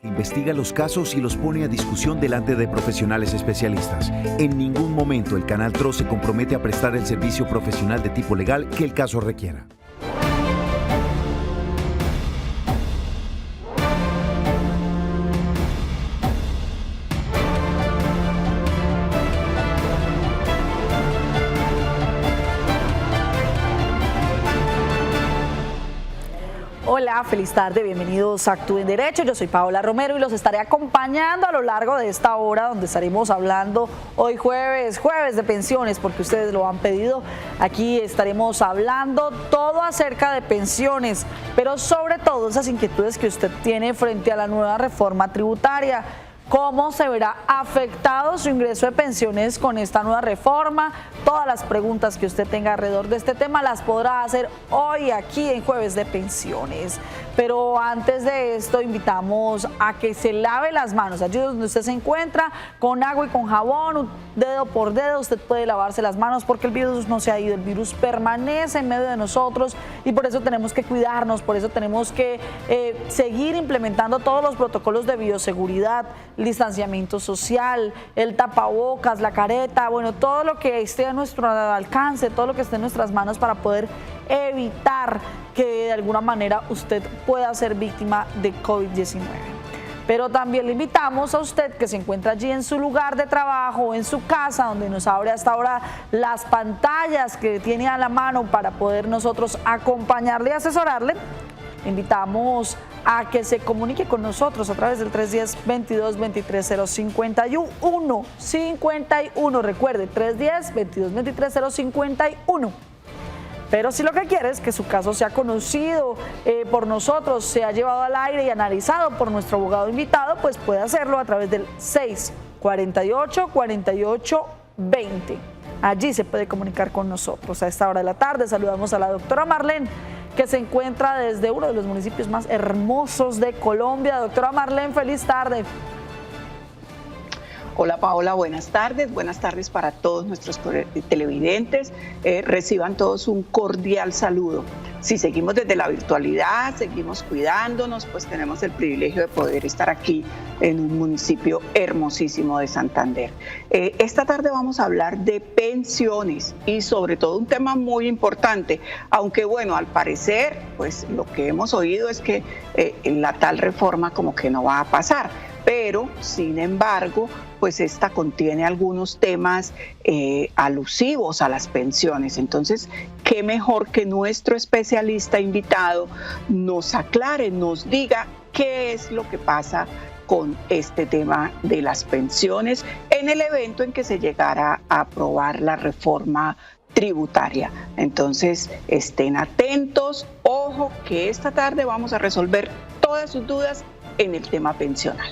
Investiga los casos y los pone a discusión delante de profesionales especialistas. En ningún momento el Canal TRO se compromete a prestar el servicio profesional de tipo legal que el caso requiera. Hola, feliz tarde, bienvenidos a Actúen Derecho. Yo soy Paola Romero y los estaré acompañando a lo largo de esta hora donde estaremos hablando hoy jueves de pensiones, porque ustedes lo han pedido. Aquí estaremos hablando todo acerca de pensiones, pero sobre todo esas inquietudes que usted tiene frente a la nueva reforma tributaria. ¿Cómo se verá afectado su ingreso de pensiones con esta nueva reforma? Todas las preguntas que usted tenga alrededor de este tema las podrá hacer hoy aquí en Jueves de Pensiones. Pero antes de esto invitamos a que se lave las manos. Allí donde usted se encuentra, con agua y con jabón, dedo por dedo, usted puede lavarse las manos porque el virus no se ha ido, el virus permanece en medio de nosotros y por eso tenemos que cuidarnos, por eso tenemos que seguir implementando todos los protocolos de bioseguridad, distanciamiento social, el tapabocas, la careta, bueno, todo lo que esté a nuestro alcance, todo lo que esté en nuestras manos para poder evitar que de alguna manera usted pueda ser víctima de COVID-19. Pero también le invitamos a usted que se encuentra allí en su lugar de trabajo o en su casa, donde nos abre hasta ahora las pantallas que tiene a la mano para poder nosotros acompañarle y asesorarle. Le invitamos a que se comunique con nosotros a través del 310-22-23-051. Recuerde, 310-22-23-051. Pero si lo que quiere es que su caso sea conocido por nosotros, sea llevado al aire y analizado por nuestro abogado invitado, pues puede hacerlo a través del 648-4820. Allí se puede comunicar con nosotros. A esta hora de la tarde saludamos a la doctora Marlene, que se encuentra desde uno de los municipios más hermosos de Colombia. Doctora Marlene, feliz tarde. Hola Paola, buenas tardes para todos nuestros televidentes. Reciban todos un cordial saludo. Si seguimos desde la virtualidad, seguimos cuidándonos, pues tenemos el privilegio de poder estar aquí en un municipio hermosísimo de Santander. Esta tarde vamos a hablar de pensiones y sobre todo un tema muy importante, aunque bueno, al parecer, pues lo que hemos oído es que la tal reforma como que no va a pasar. Pero, sin embargo, pues esta contiene algunos temas alusivos a las pensiones. Entonces, qué mejor que nuestro especialista invitado nos aclare, nos diga qué es lo que pasa con este tema de las pensiones en el evento en que se llegara a aprobar la reforma tributaria. Entonces, estén atentos, ojo, que esta tarde vamos a resolver todas sus dudas en el tema pensional.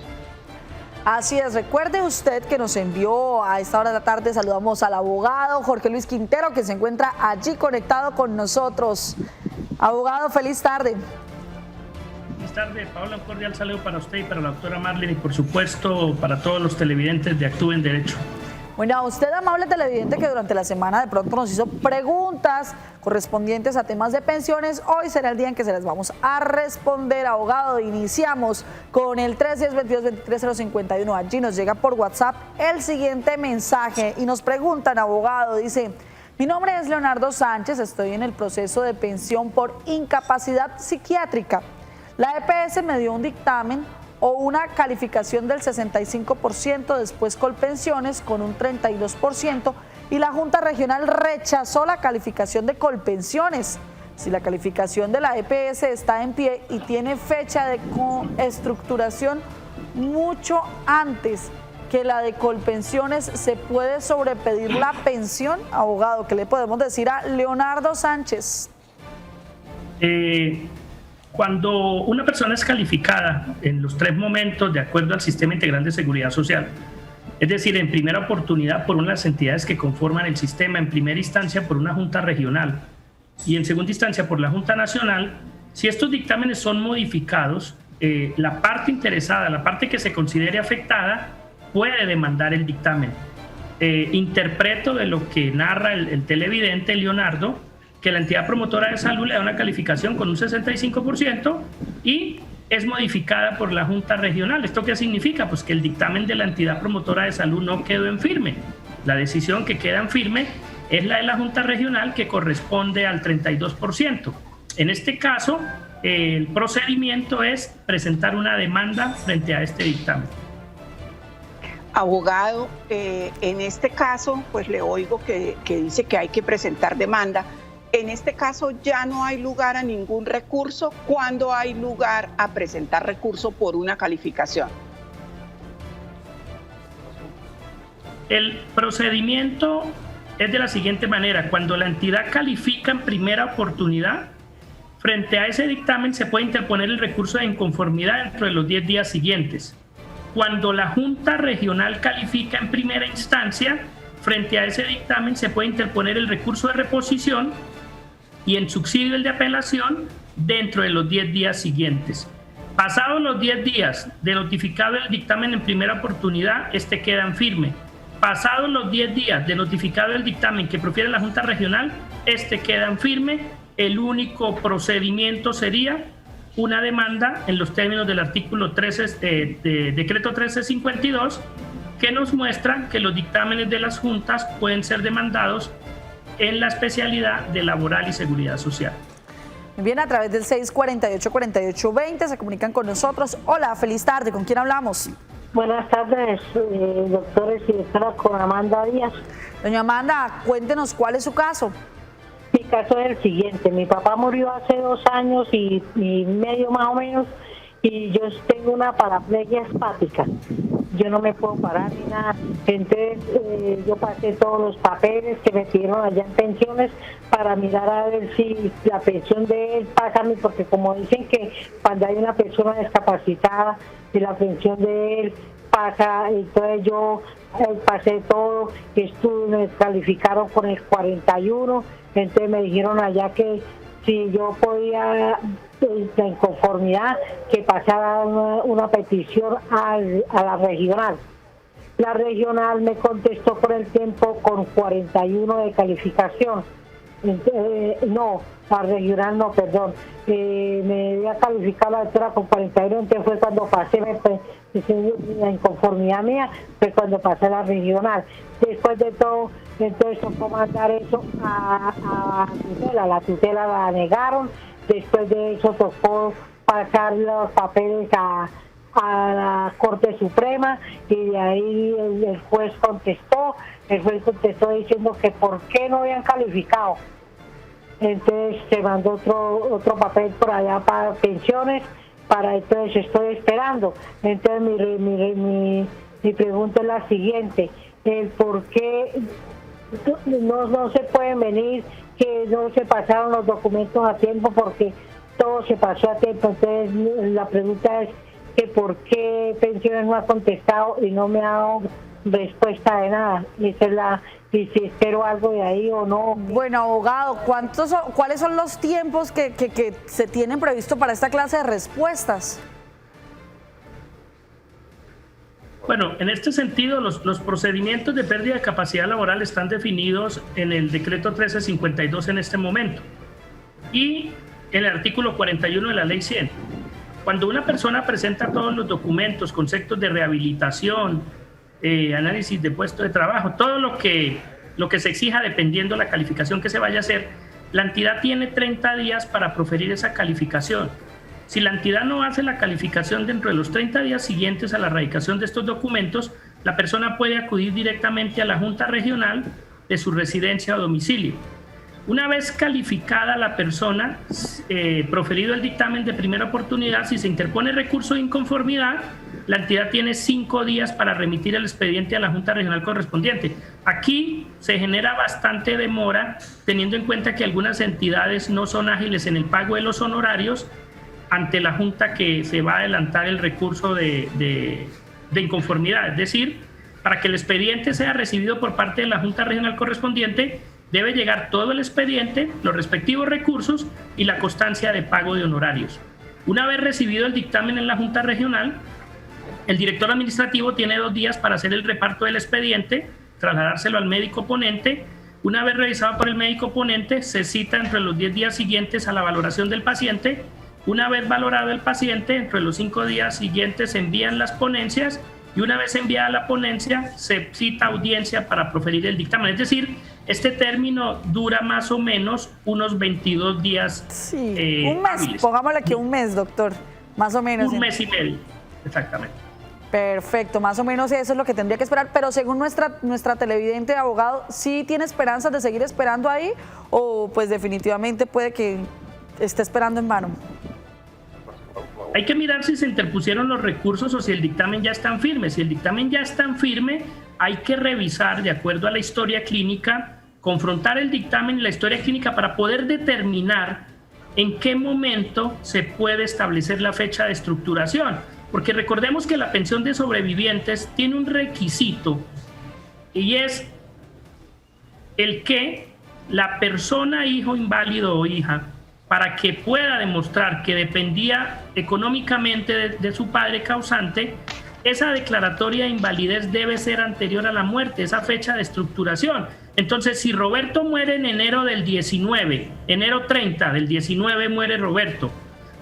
Así es, recuerde usted que nos envió a esta hora de la tarde, saludamos al abogado Jorge Luis Quintero, que se encuentra allí conectado con nosotros. Abogado, feliz tarde. Feliz tarde, Paola, un cordial saludo para usted y para la doctora Marlene y por supuesto para todos los televidentes de Actúen Derecho. Bueno, a usted, amable televidente, que durante la semana de pronto nos hizo preguntas correspondientes a temas de pensiones, hoy será el día en que se las vamos a responder, abogado. Iniciamos con el 310-22-23-051. Allí nos llega por WhatsApp el siguiente mensaje y nos preguntan, abogado, dice: mi nombre es Leonardo Sánchez, estoy en el proceso de pensión por incapacidad psiquiátrica. La EPS me dio un dictamen o una calificación del 65%, después Colpensiones con un 32% y la Junta Regional rechazó la calificación de Colpensiones. Si la calificación de la EPS está en pie y tiene fecha de estructuración mucho antes que la de Colpensiones, ¿se puede sobrepedir la pensión? Abogado, ¿qué le podemos decir a Leonardo Sánchez? Cuando una persona es calificada en los tres momentos de acuerdo al Sistema Integral de Seguridad Social, es decir, en primera oportunidad por unas entidades que conforman el sistema, en primera instancia por una Junta Regional y en segunda instancia por la Junta Nacional, si estos dictámenes son modificados, la parte interesada, la parte que se considere afectada, puede demandar el dictamen. Interpreto de lo que narra el televidente Leonardo, que la entidad promotora de salud le da una calificación con un 65% y es modificada por la Junta Regional. ¿Esto qué significa? Pues que el dictamen de la entidad promotora de salud no quedó en firme. La decisión que queda en firme es la de la Junta Regional, que corresponde al 32%. En este caso, el procedimiento es presentar una demanda frente a este dictamen. Abogado, en este caso, pues le oigo que dice que hay que presentar demanda. En este caso ya no hay lugar a ningún recurso. ¿Cuándo hay lugar a presentar recurso por una calificación? El procedimiento es de la siguiente manera: cuando la entidad califica en primera oportunidad, frente a ese dictamen se puede interponer el recurso de inconformidad dentro de los 10 días siguientes. Cuando la Junta Regional califica en primera instancia, frente a ese dictamen se puede interponer el recurso de reposición y en subsidio el de apelación dentro de los 10 días siguientes. Pasados los 10 días de notificado el dictamen en primera oportunidad, este queda en firme. Pasados los 10 días de notificado el dictamen que profiere la Junta Regional, este queda en firme. El único procedimiento sería una demanda en los términos del artículo 13, decreto 1352, que nos muestra que los dictámenes de las juntas pueden ser demandados en la especialidad de laboral y seguridad social. Bien, a través del 648-4820 se comunican con nosotros. Hola, feliz tarde, ¿con quién hablamos? Buenas tardes, doctores y doctoras, con Amanda Díaz. Doña Amanda, cuéntenos cuál es su caso. Mi caso es el siguiente: mi papá murió hace 2 años y medio más o menos, y yo tengo una paraplegia espática. Yo no me puedo parar ni nada. Entonces yo pasé todos los papeles que me pidieron allá en pensiones para mirar a ver si la pensión de él pasa a mí, porque como dicen que cuando hay una persona discapacitada y la pensión de él pasa, entonces yo pasé todo, me calificaron con el 41, entonces me dijeron allá que si yo podía, la inconformidad, que pasara una petición a la regional. La regional me contestó por el tiempo con 41 de calificación. No, la regional no, perdón. Me había calificado la doctora con 41, entonces fue cuando pasé la inconformidad mía, fue cuando pasé a la regional. Después de todo, entonces tocó mandar eso a tutela. La tutela la negaron. Después de eso tocó pasar los papeles a la Corte Suprema, y de ahí el juez contestó. El juez contestó diciendo que por qué no habían calificado. Entonces se mandó otro papel por allá para pensiones, entonces estoy esperando. Entonces mi pregunta es la siguiente: el por qué no se pueden venir, que no se pasaron los documentos a tiempo, porque todo se pasó a tiempo. Entonces la pregunta es que por qué pensiones no ha contestado y no me ha dado respuesta de nada. Y si espero algo de ahí o no. Bueno, abogado, ¿cuáles son los tiempos que se tienen previsto para esta clase de respuestas? Bueno, en este sentido, los procedimientos de pérdida de capacidad laboral están definidos en el decreto 1352 en este momento y en el artículo 41 de la ley 100. Cuando una persona presenta todos los documentos, conceptos de rehabilitación, análisis de puesto de trabajo, todo lo que se exija dependiendo de la calificación que se vaya a hacer, la entidad tiene 30 días para proferir esa calificación. Si la entidad no hace la calificación dentro de los 30 días siguientes a la erradicación de estos documentos, la persona puede acudir directamente a la Junta Regional de su residencia o domicilio. Una vez calificada la persona, proferido el dictamen de primera oportunidad, si se interpone recurso de inconformidad, la entidad tiene 5 días para remitir el expediente a la Junta Regional correspondiente. Aquí se genera bastante demora, teniendo en cuenta que algunas entidades no son ágiles en el pago de los honorarios ante la Junta, que se va a adelantar el recurso de inconformidad. Es decir, para que el expediente sea recibido por parte de la Junta Regional correspondiente, debe llegar todo el expediente, los respectivos recursos y la constancia de pago de honorarios. Una vez recibido el dictamen en la Junta Regional, el director administrativo tiene 2 días para hacer el reparto del expediente, trasladárselo al médico ponente. Una vez revisado por el médico ponente, se cita entre los 10 días siguientes a la valoración del paciente Una vez valorado el paciente, dentro de los 5 días siguientes se envían las ponencias y una vez enviada la ponencia se cita audiencia para proferir el dictamen. Es decir, este término dura más o menos unos 22 días. Sí, un mes, hábiles. pongámosle aquí un mes, doctor, más o menos. Un mes y medio, exactamente. Perfecto, más o menos eso es lo que tendría que esperar, pero según nuestra televidente abogado, ¿sí tiene esperanzas de seguir esperando ahí o pues definitivamente puede que esté esperando en vano? Hay que mirar si se interpusieron los recursos o si el dictamen ya está firme. Si el dictamen ya está firme, hay que revisar de acuerdo a la historia clínica, confrontar el dictamen y la historia clínica para poder determinar en qué momento se puede establecer la fecha de estructuración. Porque recordemos que la pensión de sobrevivientes tiene un requisito y es el que la persona, hijo inválido o hija, para que pueda demostrar que dependía económicamente de su padre causante, esa declaratoria de invalidez debe ser anterior a la muerte, esa fecha de estructuración. Entonces, si Roberto muere en enero del 19, enero 30 del 19 muere Roberto,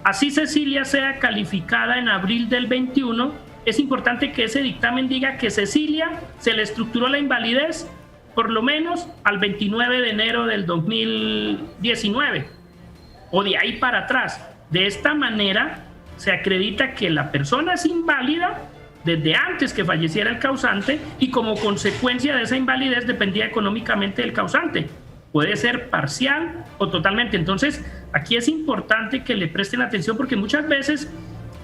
así Cecilia sea calificada en abril del 21, es importante que ese dictamen diga que Cecilia se le estructuró la invalidez por lo menos al 29 de enero del 2019 o de ahí para atrás. De esta manera se acredita que la persona es inválida desde antes que falleciera el causante y como consecuencia de esa invalidez dependía económicamente del causante. Puede ser parcial o totalmente. Entonces, aquí es importante que le presten atención porque muchas veces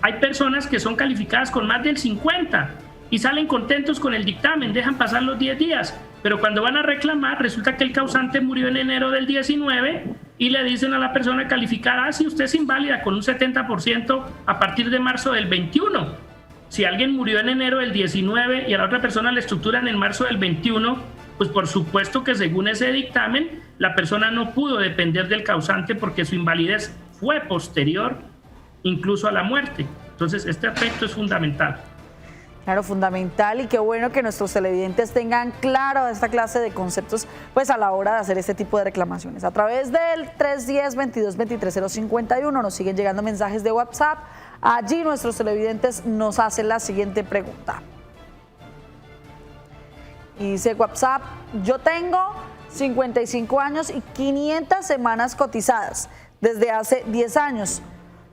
hay personas que son calificadas con más del 50 y salen contentos con el dictamen, dejan pasar los 10 días, pero cuando van a reclamar resulta que el causante murió en enero del 19 y le dicen a la persona calificada, si usted es inválida con un 70% a partir de marzo del 21. Si alguien murió en enero del 19 y a la otra persona le estructuran en marzo del 21, pues por supuesto que según ese dictamen, la persona no pudo depender del causante porque su invalidez fue posterior incluso a la muerte. Entonces, este aspecto es fundamental. Claro, fundamental, y qué bueno que nuestros televidentes tengan claro esta clase de conceptos pues a la hora de hacer este tipo de reclamaciones. A través del 310-2223-051 nos siguen llegando mensajes de WhatsApp. Allí nuestros televidentes nos hacen la siguiente pregunta. Y dice WhatsApp, yo tengo 55 años y 500 semanas cotizadas desde hace 10 años.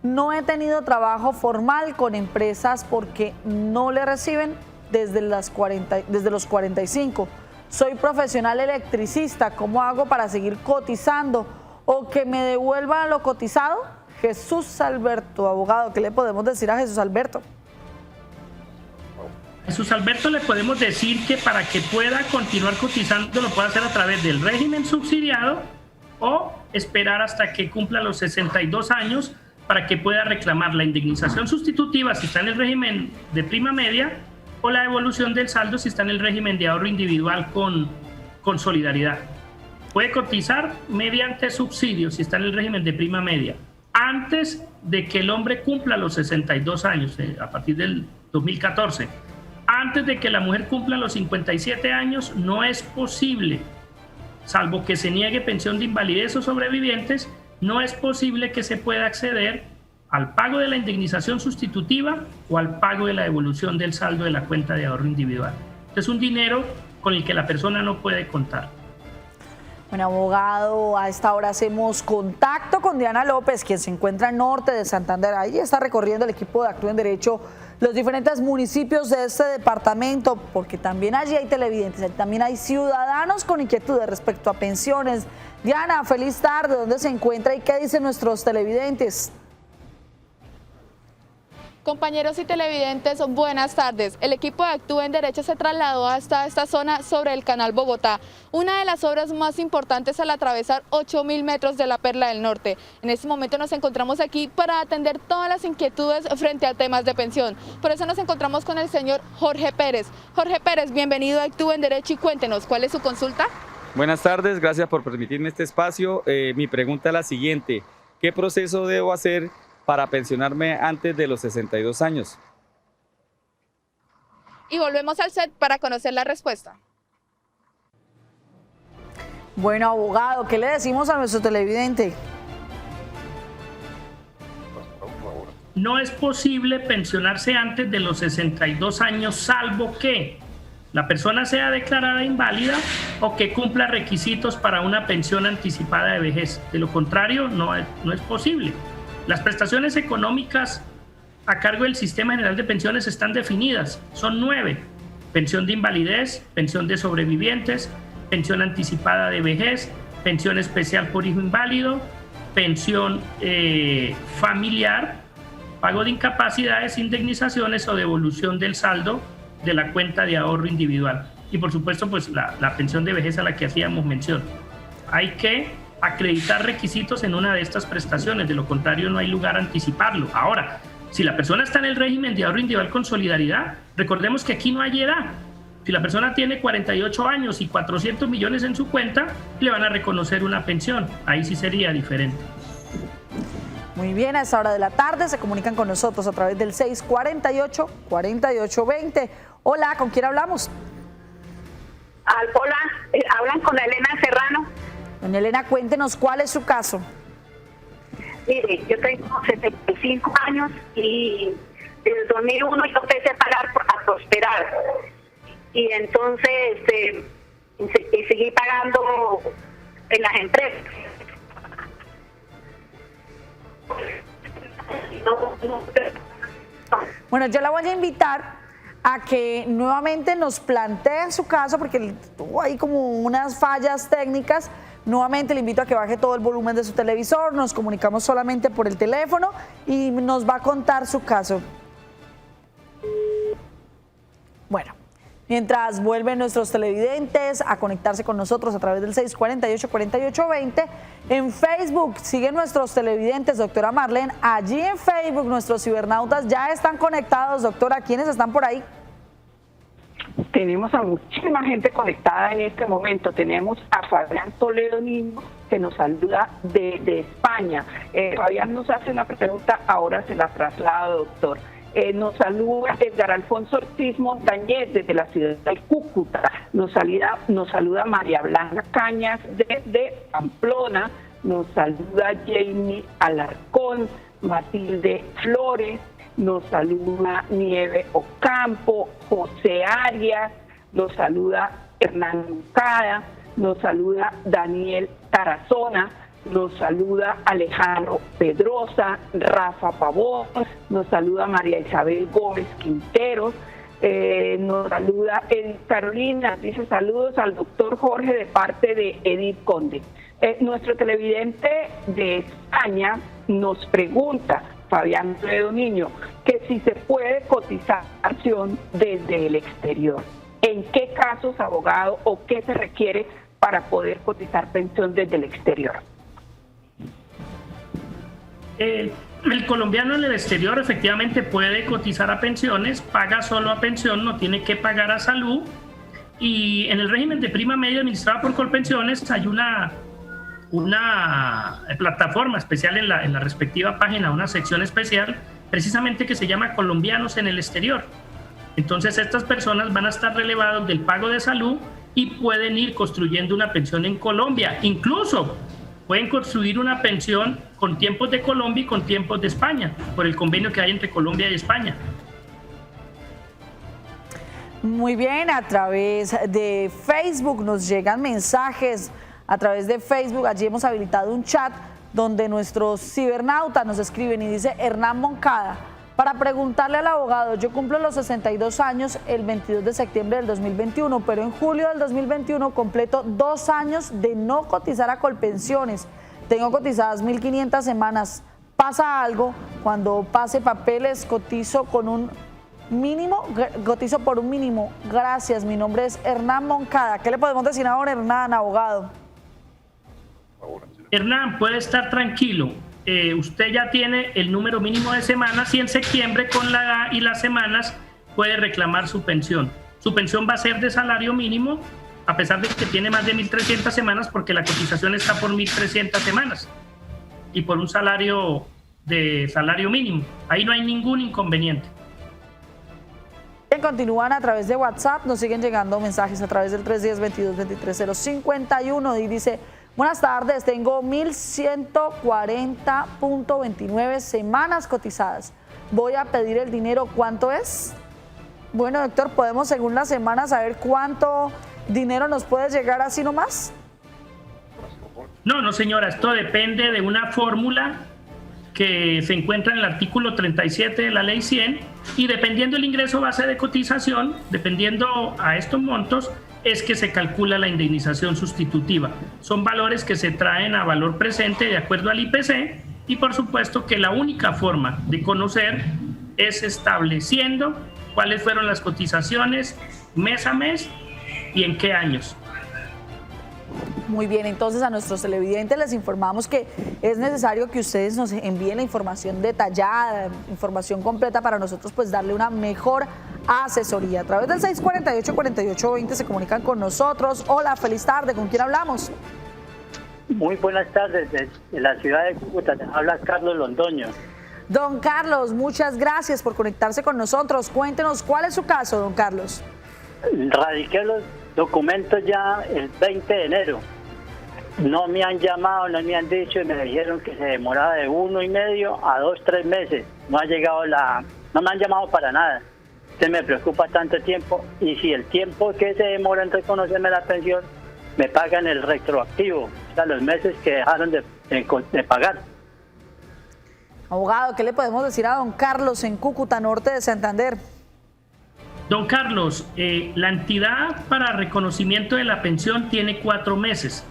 No he tenido trabajo formal con empresas porque no le reciben desde los 45. Soy profesional electricista. ¿Cómo hago para seguir cotizando o que me devuelvan lo cotizado? Jesús Alberto, abogado, ¿qué le podemos decir a Jesús Alberto? Jesús Alberto le podemos decir que para que pueda continuar cotizando lo puede hacer a través del régimen subsidiado o esperar hasta que cumpla los 62 años para que pueda reclamar la indemnización sustitutiva si está en el régimen de prima media o la devolución del saldo si está en el régimen de ahorro individual con solidaridad. Puede cotizar mediante subsidio si está en el régimen de prima media antes de que el hombre cumpla los 62 años, a partir del 2014. Antes de que la mujer cumpla los 57 años no es posible, salvo que se niegue pensión de invalidez o sobrevivientes, no es posible que se pueda acceder al pago de la indemnización sustitutiva o al pago de la devolución del saldo de la cuenta de ahorro individual. Es un dinero con el que la persona no puede contar. Bueno, abogado, a esta hora hacemos contacto con Diana López, quien se encuentra en norte de Santander. Ahí está recorriendo el equipo de Actúa en Derecho los diferentes municipios de este departamento, porque también allí hay televidentes, también hay ciudadanos con inquietudes respecto a pensiones. Diana, feliz tarde, ¿dónde se encuentra y qué dicen nuestros televidentes? Compañeros y televidentes, buenas tardes. El equipo de Actúa en Derecho se trasladó hasta esta zona sobre el Canal Bogotá, una de las obras más importantes al atravesar 8.000 metros de la Perla del Norte. En este momento nos encontramos aquí para atender todas las inquietudes frente a temas de pensión. Por eso nos encontramos con el señor Jorge Pérez. Jorge Pérez, bienvenido a Actúa en Derecho y cuéntenos, ¿cuál es su consulta? Buenas tardes, gracias por permitirme este espacio. Mi pregunta es la siguiente: ¿qué proceso debo hacer para pensionarme antes de los 62 años? Y volvemos al set para conocer la respuesta. Bueno, abogado, ¿qué le decimos a nuestro televidente? no es posible pensionarse antes de los 62 años, salvo que la persona sea declarada inválida o que cumpla requisitos para una pensión anticipada de vejez. De lo contrario, no es posible. Las prestaciones económicas a cargo del Sistema General de Pensiones están definidas. Son 9. Pensión de invalidez, pensión de sobrevivientes, pensión anticipada de vejez, pensión especial por hijo inválido, pensión familiar, pago de incapacidades, indemnizaciones o devolución del saldo de la cuenta de ahorro individual. Y por supuesto, pues la pensión de vejez a la que hacíamos mención. Hay que acreditar requisitos en una de estas prestaciones, de lo contrario no hay lugar a anticiparlo. Ahora, si la persona está en el régimen de ahorro individual con solidaridad, recordemos que aquí no hay edad. Si la persona tiene 48 años y 400 millones en su cuenta, le van a reconocer una pensión. Ahí sí sería diferente. Muy bien, a esta hora de la tarde se comunican con nosotros a través del 648-4820. Hola, ¿con quién hablamos? Hola, hablan con Elena Serrano. Doña Elena, cuéntenos cuál es su caso. Mire, yo tengo 75 años y desde el 2001 yo empecé a pagar a prosperar. Y entonces seguí pagando en las empresas. Bueno, yo la voy a invitar a que nuevamente nos plantee su caso, porque tuvo ahí como unas fallas técnicas. Nuevamente le invito a que baje todo el volumen de su televisor, nos comunicamos solamente por el teléfono y nos va a contar su caso. Bueno, mientras vuelven nuestros televidentes a conectarse con nosotros a través del 648-4820, en Facebook siguen nuestros televidentes, doctora Marlene. Allí en Facebook nuestros cibernautas ya están conectados. Doctora, ¿quiénes están por ahí? Tenemos a muchísima gente conectada en este momento. Tenemos a Fabián Toledo Niño, que nos saluda de España. Fabián nos hace una pregunta, ahora se la traslado, doctor. Nos saluda Edgar Alfonso Ortiz Montañez desde la ciudad de Cúcuta. Nos saluda María Blanca Cañas desde Pamplona. Nos saluda Jamie Alarcón, Matilde Flores. Nos saluda Nieve Ocampo, José Arias, nos saluda Hernán Lucada, nos saluda Daniel Tarazona, nos saluda Alejandro Pedrosa, Rafa Pavón, nos saluda María Isabel Gómez Quinteros, nos saluda Edith Carolina, dice saludos al doctor Jorge de parte de Edith Conde. Nuestro televidente de España nos pregunta, Fabián Toledo Niño, que si se puede cotizar pensión desde el exterior. ¿En qué casos, abogado, o qué se requiere para poder cotizar pensión desde el exterior? El colombiano en el exterior efectivamente puede cotizar a pensiones, paga solo a pensión, no tiene que pagar a salud. Y en el régimen de prima media administrada por Colpensiones hay una plataforma especial en la respectiva página, una sección especial precisamente que se llama Colombianos en el Exterior. Entonces estas personas van a estar relevados del pago de salud y pueden ir construyendo una pensión en Colombia. Incluso pueden construir una pensión con tiempos de Colombia y con tiempos de España, por el convenio que hay entre Colombia y España. Muy bien, a través de Facebook nos llegan mensajes. A través de Facebook, allí hemos habilitado un chat donde nuestros cibernautas nos escriben y dice Hernán Moncada, para preguntarle al abogado, yo cumplo los 62 años el 22 de septiembre del 2021, pero en julio del 2021 completo 2 años de no cotizar a Colpensiones. Tengo cotizadas 1.500 semanas. ¿Pasa algo? Cuando pase papeles cotizo por un mínimo. Gracias, mi nombre es Hernán Moncada. ¿Qué le podemos decir ahora, Hernán, abogado? Hernán, puede estar tranquilo. Usted ya tiene el número mínimo de semanas y en septiembre con la edad y las semanas puede reclamar su pensión. Su pensión va a ser de salario mínimo a pesar de que tiene más de 1.300 semanas porque la cotización está por 1.300 semanas y por un salario de salario mínimo. Ahí no hay ningún inconveniente. Continúan a través de WhatsApp, nos siguen llegando mensajes a través del 310-22-23-051 y dice, buenas tardes, tengo 1.140.29 semanas cotizadas. voy a pedir el dinero, ¿cuánto es? Bueno, doctor, ¿podemos según la semana saber cuánto dinero nos puede llegar así nomás? No, señora, esto depende de una fórmula que se encuentra en el artículo 37 de la ley 100 y dependiendo del ingreso base de cotización, dependiendo a estos montos, es que se calcula la indemnización sustitutiva. Son valores que se traen a valor presente de acuerdo al IPC y por supuesto que la única forma de conocer es estableciendo cuáles fueron las cotizaciones mes a mes y en qué años. Muy bien, entonces a nuestros televidentes les informamos que es necesario que ustedes nos envíen la información detallada, información completa para nosotros pues darle una mejor asesoría. A través del 648-4820 se comunican con nosotros. Hola, feliz tarde, ¿con quién hablamos? Muy buenas tardes, de la ciudad de Cúcuta, habla Carlos Londoño. Don Carlos, muchas gracias por conectarse con nosotros. Cuéntenos, ¿cuál es su caso, don Carlos? Radiqué los documentos ya el 20 de enero. No me han llamado, no me han dicho y me dijeron que se demoraba de 1,5 a 2, 3 meses. No ha llegado no me han llamado para nada. Entonces me preocupa tanto tiempo y si el tiempo que se demora en reconocerme la pensión, me pagan el retroactivo, o sea, los meses que dejaron de pagar. Abogado, ¿qué le podemos decir a don Carlos en Cúcuta, norte de Santander? Don Carlos, la entidad para reconocimiento de la pensión tiene 4 meses.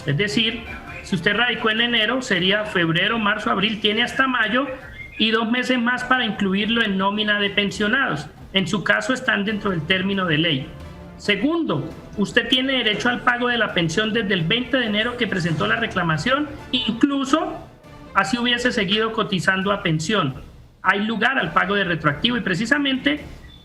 Es decir, si usted radicó en enero, sería febrero, marzo, abril, tiene hasta mayo y 2 meses más para incluirlo en nómina de pensionados. En su caso están dentro del término de ley. Segundo, usted tiene derecho al pago de la pensión desde el 20 de enero que presentó la reclamación, incluso así hubiese seguido cotizando a pensión. Hay lugar al pago de retroactivo y precisamente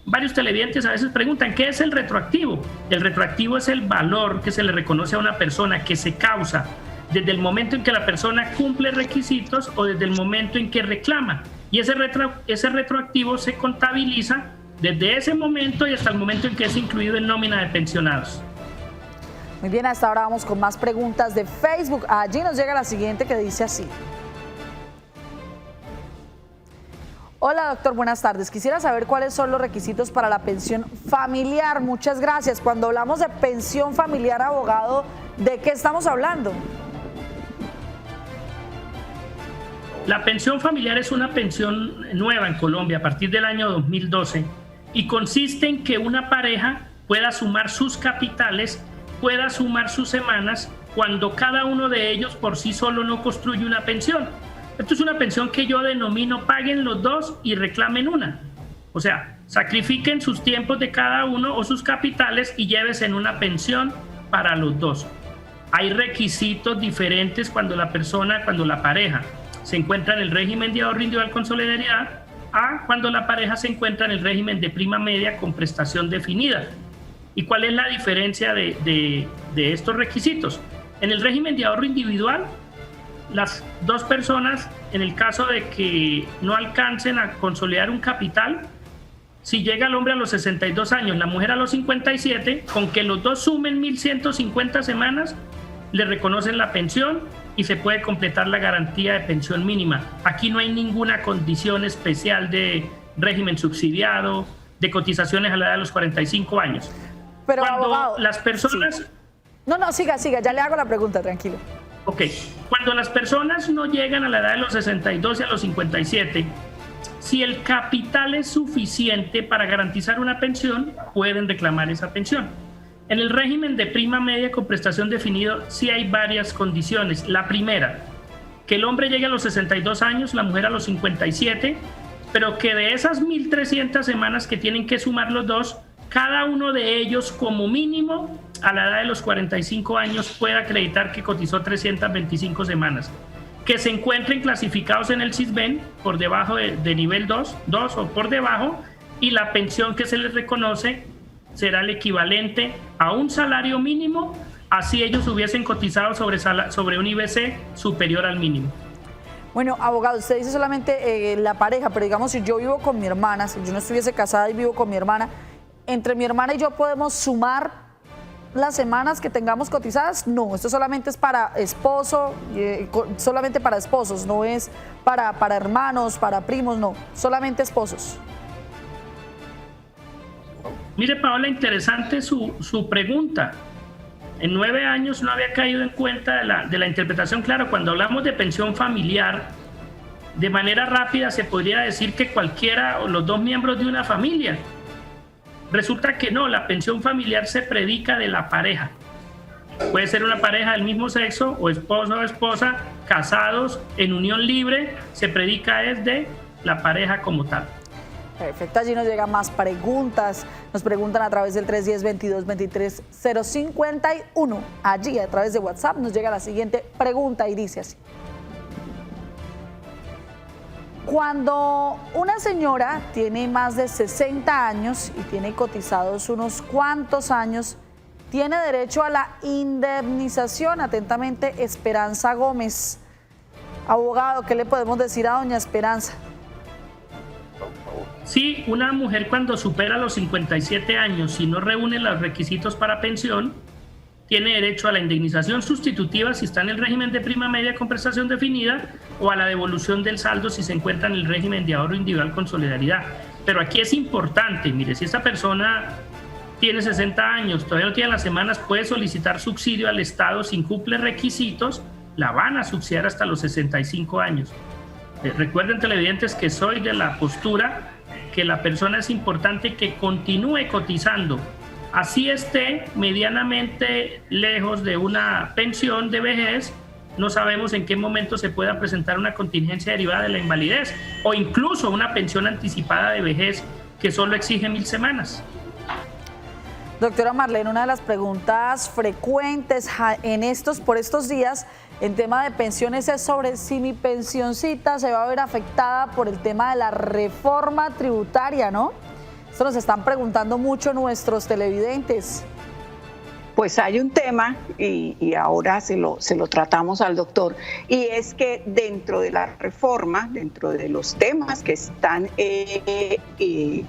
varios televidentes a veces preguntan, ¿qué es el retroactivo? El retroactivo es el valor que se le reconoce a una persona que se causa desde el momento en que la persona cumple requisitos o desde el momento en que reclama. Y ese retroactivo se contabiliza desde ese momento y hasta el momento en que es incluido en nómina de pensionados. Muy bien, hasta ahora vamos con más preguntas de Facebook. Allí nos llega la siguiente que dice así. Hola doctor, buenas tardes. Quisiera saber cuáles son los requisitos para la pensión familiar. Muchas gracias. Cuando hablamos de pensión familiar, abogado, ¿de qué estamos hablando? La pensión familiar es una pensión nueva en Colombia a partir del año 2012 y consiste en que una pareja pueda sumar sus capitales, pueda sumar sus semanas cuando cada uno de ellos por sí solo no construye una pensión. Esto es una pensión que yo denomino paguen los dos y reclamen una. O sea, sacrifiquen sus tiempos de cada uno o sus capitales y llévese en una pensión para los dos. Hay requisitos diferentes cuando la pareja se encuentra en el régimen de ahorro individual con solidaridad a cuando la pareja se encuentra en el régimen de prima media con prestación definida. ¿Y cuál es la diferencia de estos requisitos? En el régimen de ahorro individual, las dos personas, en el caso de que no alcancen a consolidar un capital, si llega el hombre a los 62 años, la mujer a los 57, con que los dos sumen 1.150 semanas, le reconocen la pensión y se puede completar la garantía de pensión mínima. Aquí no hay ninguna condición especial de régimen subsidiado, de cotizaciones a la edad de los 45 años. Pero cuando abogado, las personas... sí. No, siga, ya le hago la pregunta, tranquilo. Ok, cuando las personas no llegan a la edad de los 62 y a los 57, si el capital es suficiente para garantizar una pensión, pueden reclamar esa pensión. En el régimen de prima media con prestación definido, sí hay varias condiciones. La primera, que el hombre llegue a los 62 años, la mujer a los 57, pero que de esas 1.300 semanas que tienen que sumar los dos, cada uno de ellos como mínimo a la edad de los 45 años pueda acreditar que cotizó 325 semanas. Que se encuentren clasificados en el SISBEN por debajo de nivel 2 o por debajo, y la pensión que se les reconoce será el equivalente a un salario mínimo, así ellos hubiesen cotizado sobre un IBC superior al mínimo. Bueno, abogado, usted dice solamente la pareja, pero digamos si yo vivo con mi hermana, si yo no estuviese casada y vivo con mi hermana, entre mi hermana y yo podemos sumar las semanas que tengamos cotizadas? No, esto solamente es para esposo, solamente para esposos, no es para hermanos, para primos, no, solamente esposos. Mire, Paola, interesante su pregunta. En 9 años no había caído en cuenta de la interpretación. Claro, cuando hablamos de pensión familiar, de manera rápida se podría decir que cualquiera o los dos miembros de una familia. Resulta que no, la pensión familiar se predica de la pareja. Puede ser una pareja del mismo sexo o esposo o esposa, casados en unión libre, se predica desde la pareja como tal. Perfecto, allí nos llegan más preguntas, nos preguntan a través del 310-2223-051. Allí a través de WhatsApp nos llega la siguiente pregunta y dice así. Cuando una señora tiene más de 60 años y tiene cotizados unos cuantos años, tiene derecho a la indemnización. Atentamente, Esperanza Gómez. Abogado, ¿qué le podemos decir a doña Esperanza? Sí, una mujer cuando supera los 57 años y no reúne los requisitos para pensión, tiene derecho a la indemnización sustitutiva si está en el régimen de prima media con prestación definida o a la devolución del saldo si se encuentra en el régimen de ahorro individual con solidaridad. Pero aquí es importante, mire, si esta persona tiene 60 años, todavía no tiene las semanas, puede solicitar subsidio al Estado si incumple requisitos, la van a subsidiar hasta los 65 años. Recuerden, televidentes, que soy de la postura que la persona es importante que continúe cotizando, así esté medianamente lejos de una pensión de vejez. No sabemos en qué momento se pueda presentar una contingencia derivada de la invalidez o incluso una pensión anticipada de vejez que solo exige 1000 semanas. Doctora Marlene, una de las preguntas frecuentes por estos días en tema de pensiones es sobre si mi pensioncita se va a ver afectada por el tema de la reforma tributaria, ¿no? Esto nos están preguntando mucho nuestros televidentes. Pues hay un tema y ahora se lo tratamos al doctor, y es que dentro de la reforma, dentro de los temas que están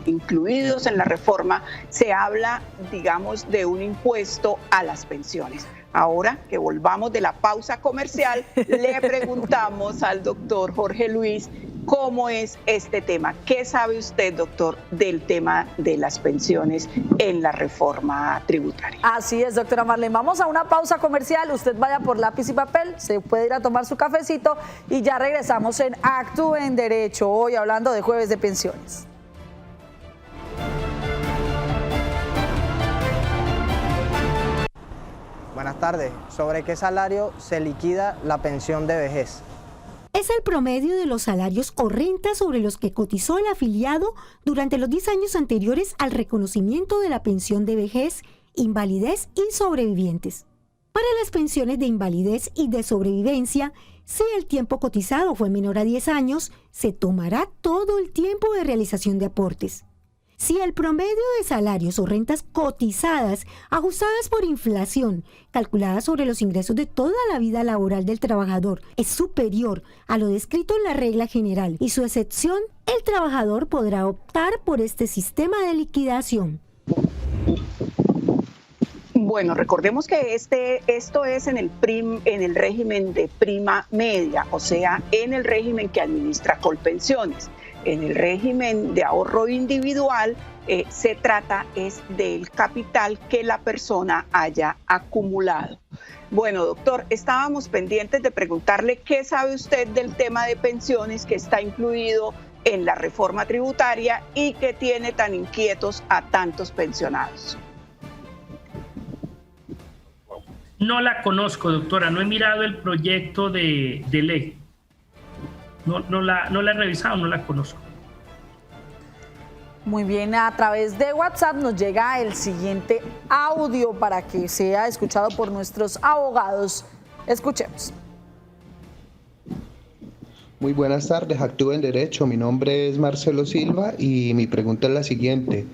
incluidos en la reforma, se habla, digamos, de un impuesto a las pensiones. Ahora que volvamos de la pausa comercial, le preguntamos al doctor Jorge Luis cómo es este tema. ¿Qué sabe usted, doctor, del tema de las pensiones en la reforma tributaria? Así es, doctora Marlene. Vamos a una pausa comercial. Usted vaya por lápiz y papel, se puede ir a tomar su cafecito y ya regresamos en Actúe en Derecho, hoy hablando de jueves de pensiones. Buenas tardes. ¿Sobre qué salario se liquida la pensión de vejez? Es el promedio de los salarios o rentas sobre los que cotizó el afiliado durante los 10 años anteriores al reconocimiento de la pensión de vejez, invalidez y sobrevivientes. Para las pensiones de invalidez y de sobrevivencia, si el tiempo cotizado fue menor a 10 años, se tomará todo el tiempo de realización de aportes. Si el promedio de salarios o rentas cotizadas, ajustadas por inflación, calculadas sobre los ingresos de toda la vida laboral del trabajador, es superior a lo descrito en la regla general y su excepción, el trabajador podrá optar por este sistema de liquidación. Bueno, recordemos que esto es en el régimen de prima media, o sea, en el régimen que administra Colpensiones. En el régimen de ahorro individual se trata del capital que la persona haya acumulado. Bueno, doctor, estábamos pendientes de preguntarle qué sabe usted del tema de pensiones que está incluido en la reforma tributaria y que tiene tan inquietos a tantos pensionados. No la conozco, doctora, no he mirado el proyecto de ley. No la he revisado, no la conozco. Muy bien, a través de WhatsApp nos llega el siguiente audio para que sea escuchado por nuestros abogados. Escuchemos. Muy buenas tardes, Actúe en Derecho. Mi nombre es Marcelo Silva y mi pregunta es la siguiente.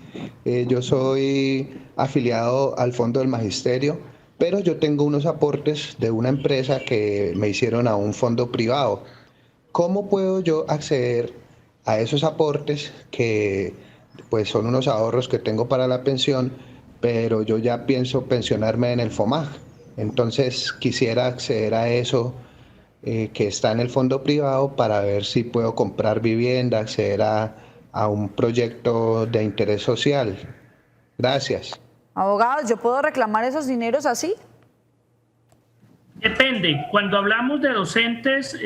Yo soy afiliado al Fondo del Magisterio, pero yo tengo unos aportes de una empresa que me hicieron a un fondo privado. ¿Cómo puedo yo acceder a esos aportes que pues son unos ahorros que tengo para la pensión, pero yo ya pienso pensionarme en el FOMAG. Entonces quisiera acceder a eso que está en el fondo privado para ver si puedo comprar vivienda, acceder a un proyecto de interés social. Gracias. Abogados, ¿yo puedo reclamar esos dineros así? Depende. Cuando hablamos de docentes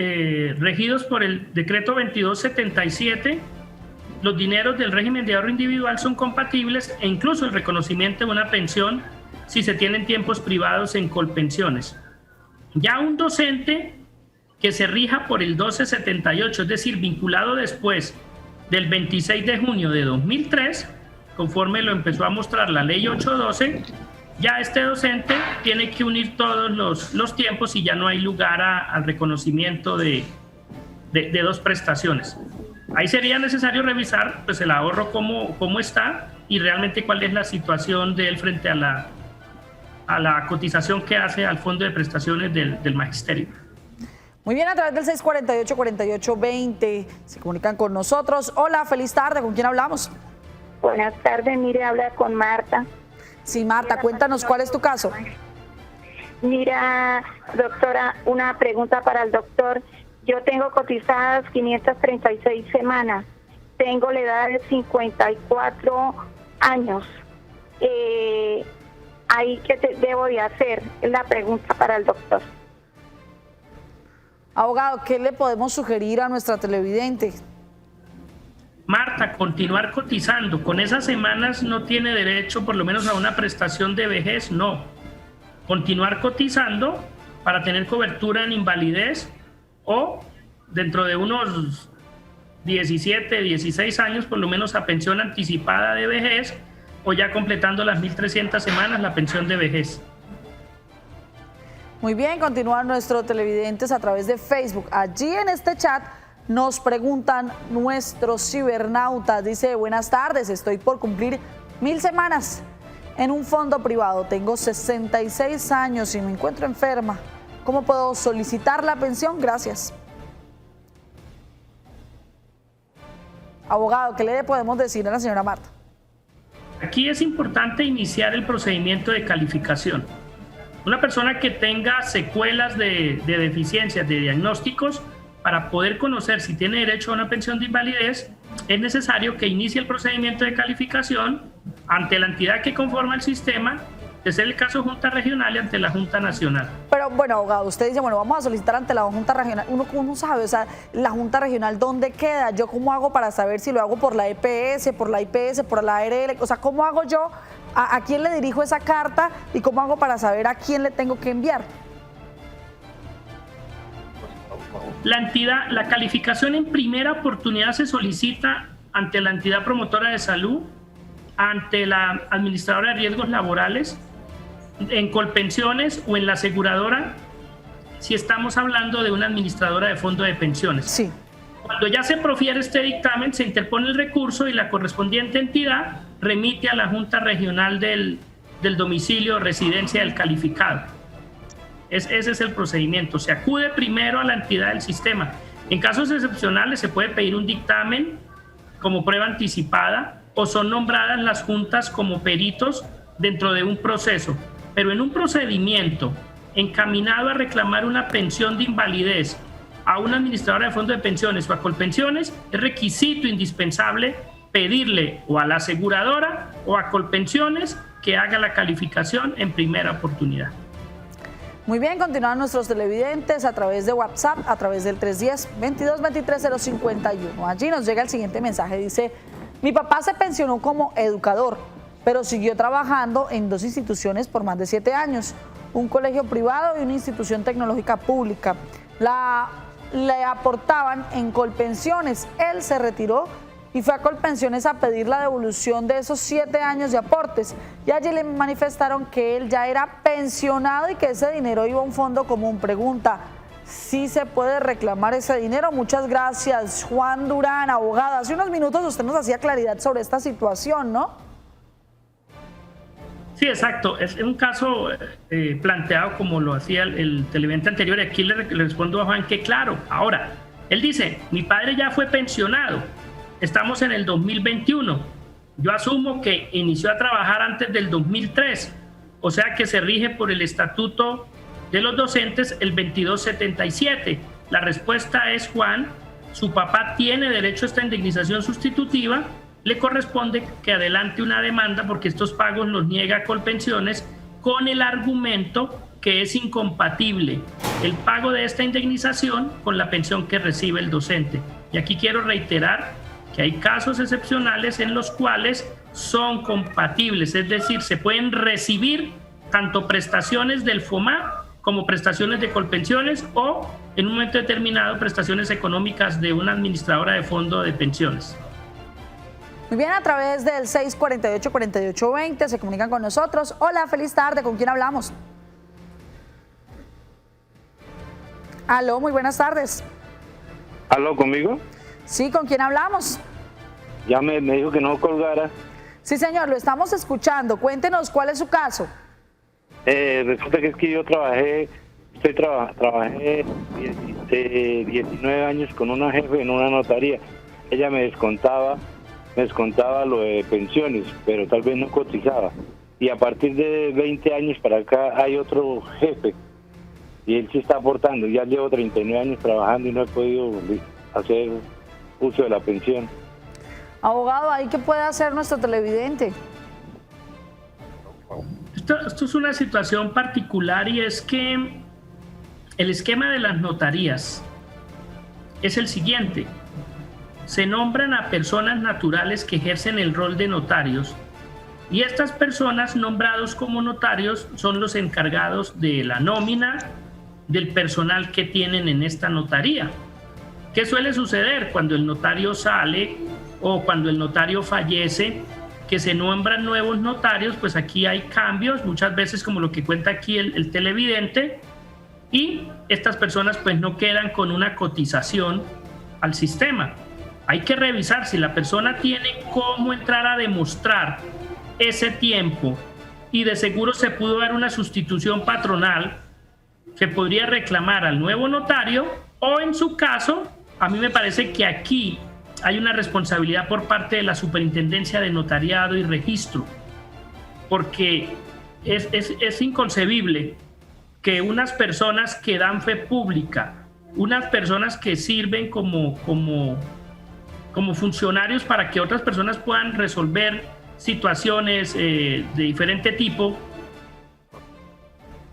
regidos por el decreto 2277, los dineros del régimen de ahorro individual son compatibles e incluso el reconocimiento de una pensión si se tienen tiempos privados en Colpensiones. Ya un docente que se rija por el 1278, es decir, vinculado después del 26 de junio de 2003, conforme lo empezó a mostrar la ley 812, ya este docente tiene que unir todos los tiempos y ya no hay lugar al reconocimiento de dos prestaciones. Ahí sería necesario revisar pues, el ahorro cómo está y realmente cuál es la situación de él frente a la cotización que hace al Fondo de Prestaciones del Magisterio. Muy bien, a través del 648-4820 se comunican con nosotros. Hola, feliz tarde, ¿con quién hablamos? Buenas tardes, mire, habla con Marta. Sí, Marta, cuéntanos cuál es tu caso. Mira, doctora, una pregunta para el doctor. Yo tengo cotizadas 536 semanas. Tengo la edad de 54 años. ¿Ahí qué debo de hacer? Es la pregunta para el doctor. Abogado, ¿qué le podemos sugerir a nuestra televidente? Marta, continuar cotizando. Con esas semanas no tiene derecho por lo menos a una prestación de vejez, no. Continuar cotizando para tener cobertura en invalidez o dentro de unos 17, 16 años por lo menos a pensión anticipada de vejez o ya completando las 1.300 semanas la pensión de vejez. Muy bien, continúan nuestros televidentes a través de Facebook. Allí en este chat nos preguntan nuestros cibernautas. Dice, buenas tardes, estoy por cumplir 1000 semanas en un fondo privado. Tengo 66 años y me encuentro enferma. ¿Cómo puedo solicitar la pensión? Gracias. Abogado, ¿qué le podemos decir a la señora Marta? Aquí es importante iniciar el procedimiento de calificación. Una persona que tenga secuelas de deficiencias, de diagnósticos, para poder conocer si tiene derecho a una pensión de invalidez, es necesario que inicie el procedimiento de calificación ante la entidad que conforma el sistema, de ser el caso Junta Regional y ante la Junta Nacional. Pero bueno, abogado, usted dice, bueno, vamos a solicitar ante la Junta Regional. Uno sabe, o sea, la Junta Regional, ¿dónde queda? ¿Yo cómo hago para saber si lo hago por la EPS, por la IPS, por la ARL? O sea, ¿cómo hago yo? ¿A quién le dirijo esa carta? ¿Y cómo hago para saber a quién le tengo que enviar? La calificación en primera oportunidad se solicita ante la entidad promotora de salud, ante la administradora de riesgos laborales, en Colpensiones o en la aseguradora, si estamos hablando de una administradora de fondo de pensiones. Sí. Cuando ya se profiere este dictamen, se interpone el recurso y la correspondiente entidad remite a la Junta Regional del domicilio o residencia del calificado. Ese es el procedimiento. Se acude primero a la entidad del sistema. En casos excepcionales se puede pedir un dictamen como prueba anticipada o son nombradas las juntas como peritos dentro de un proceso. Pero en un procedimiento encaminado a reclamar una pensión de invalidez a una administradora de fondo de pensiones o a Colpensiones, es requisito indispensable pedirle o a la aseguradora o a Colpensiones que haga la calificación en primera oportunidad. Muy bien, continúan nuestros televidentes a través de WhatsApp, a través del 310-2223-051. Allí nos llega el siguiente mensaje, dice, mi papá se pensionó como educador, pero siguió trabajando en 2 instituciones por más de 7 años, un colegio privado y una institución tecnológica pública. Le aportaban en Colpensiones, él se retiró y fue a Colpensiones a pedir la devolución de esos 7 años de aportes. Y allí le manifestaron que él ya era pensionado y que ese dinero iba a un fondo común. Pregunta, ¿sí se puede reclamar ese dinero? Muchas gracias, Juan Durán, abogado. Hace unos minutos usted nos hacía claridad sobre esta situación, ¿no? Sí, exacto. Es un caso planteado como lo hacía el televidente anterior. Y aquí le respondo a Juan que claro. Ahora, él dice, mi padre ya fue pensionado. Estamos en el 2021. Yo asumo que inició a trabajar antes del 2003, o sea que se rige por el Estatuto de los Docentes, el 2277. La respuesta es Juan, su papá tiene derecho a esta indemnización sustitutiva, le corresponde que adelante una demanda porque estos pagos los niega Colpensiones con el argumento que es incompatible el pago de esta indemnización con la pensión que recibe el docente. Y aquí quiero reiterar que hay casos excepcionales en los cuales son compatibles, es decir, se pueden recibir tanto prestaciones del FOMA como prestaciones de Colpensiones o, en un momento determinado, prestaciones económicas de una administradora de fondo de pensiones. Muy bien, a través del 648-4820 se comunican con nosotros. Hola, feliz tarde, ¿con quién hablamos? Aló, muy buenas tardes. ¿Aló, conmigo? Sí, ¿con quién hablamos? Ya me dijo que no colgara. Sí, señor, lo estamos escuchando. Cuéntenos, ¿cuál es su caso? Resulta que es que yo trabajé 19 años con una jefe en una notaría. Ella me descontaba lo de pensiones, pero tal vez no cotizaba. Y a partir de 20 años para acá hay otro jefe y él sí está aportando. Ya llevo 39 años trabajando y no he podido hacer uso de la pensión. Abogado, ¿ahí qué puede hacer nuestro televidente? Esto es una situación particular y es que el esquema de las notarías es el siguiente. Se nombran a personas naturales que ejercen el rol de notarios y estas personas nombrados como notarios son los encargados de la nómina del personal que tienen en esta notaría. ¿Qué suele suceder cuando el notario sale o cuando el notario fallece? Que se nombran nuevos notarios, pues aquí hay cambios, muchas veces como lo que cuenta aquí el televidente, y estas personas pues no quedan con una cotización al sistema. Hay que revisar si la persona tiene cómo entrar a demostrar ese tiempo y de seguro se pudo dar una sustitución patronal que podría reclamar al nuevo notario o en su caso, a mí me parece que aquí hay una responsabilidad por parte de la Superintendencia de Notariado y Registro, porque es inconcebible que unas personas que dan fe pública, unas personas que sirven como funcionarios para que otras personas puedan resolver situaciones de diferente tipo,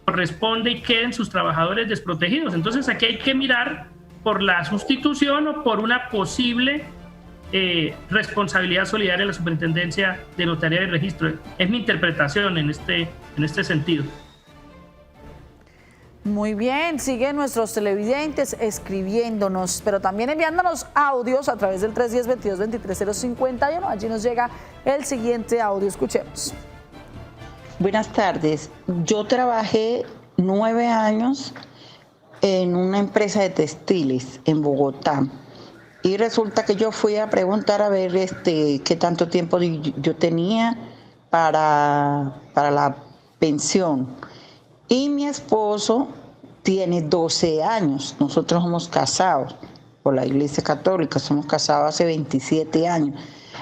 corresponde y queden sus trabajadores desprotegidos. Entonces aquí hay que mirar por la sustitución o por una posible responsabilidad solidaria de la Superintendencia de Notariado y Registro. Es mi interpretación en este sentido. Muy bien, siguen nuestros televidentes escribiéndonos, pero también enviándonos audios a través del 310-22-23-051. Allí nos llega el siguiente audio, escuchemos. Buenas tardes, yo trabajé 9 años en una empresa de textiles en Bogotá y resulta que yo fui a preguntar a ver qué tanto tiempo yo tenía para la pensión. Y mi esposo tiene 12 años. Nosotros somos casados por la Iglesia Católica, somos casados hace 27 años.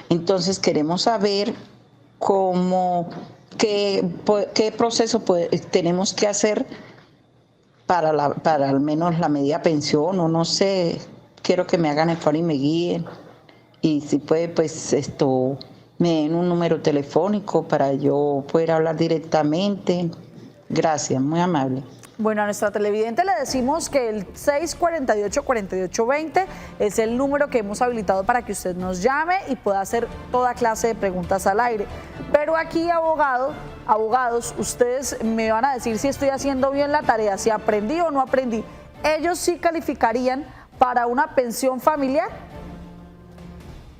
Entonces queremos saber qué proceso tenemos que hacer para al menos la media pensión, o no sé, quiero que me hagan el favor y me guíen. Y si puede, pues me den un número telefónico para yo poder hablar directamente. Gracias, muy amable. Bueno, a nuestra televidente le decimos que el 648-4820 es el número que hemos habilitado para que usted nos llame y pueda hacer toda clase de preguntas al aire. Pero aquí, abogados, ustedes me van a decir si estoy haciendo bien la tarea, si aprendí o no aprendí. ¿Ellos sí calificarían para una pensión familiar?